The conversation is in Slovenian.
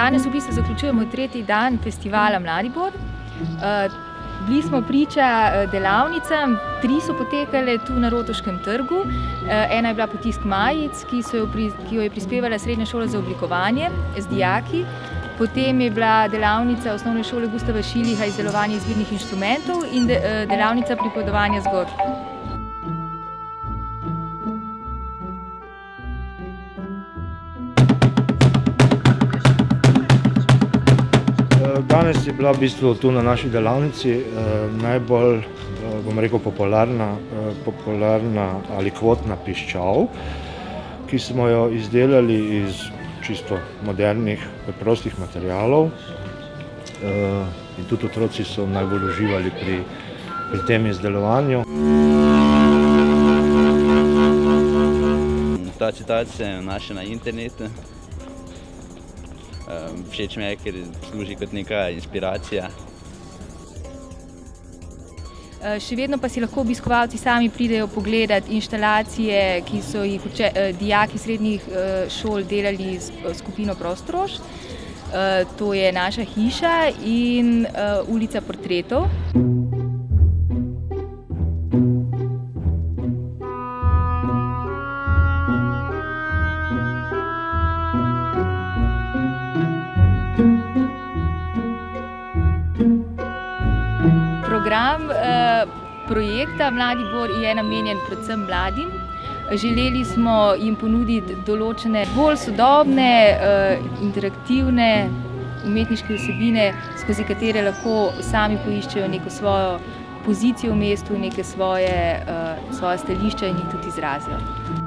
Danes v bistvu zaključujemo tretji dan festivala Mladibor. Bili smo priča delavnicam, 3 so potekale tu na Rotovškem trgu. Ena je bila potisk majic, ki jo je prispevala Srednja šola za oblikovanje z dijaki. Potem je bila delavnica Osnovne šole Gustava Šiliha izdelovanje izvirnih inštrumentov in delavnica pripovedovanja zgodb. Danes je bila v bistvu tu na naši delavnici najbolj, bom rekel, popularna ali kvotna piščal, ki smo jo izdelali iz čisto modernih, preprostih materialov. In tudi otroci so najbolj uživali pri tem izdelovanju. Ta citat se našel na internetu. Všeč mi je, ker služi kot neka inspiracija. Še vedno pa si lahko obiskovalci sami pridejo pogledati inštalacije, ki so jih dijaki srednjih šol delali s skupino Prostorož. To je naša hiša in ulica portretov. Program projekta Mladibor je namenjen predvsem mladim. Želeli smo jim ponuditi določene bolj sodobne, interaktivne umetniške vsebine, skozi katere lahko sami poiščejo neko svojo pozicijo v mestu, neke svoja stališča in jih tudi izrazijo.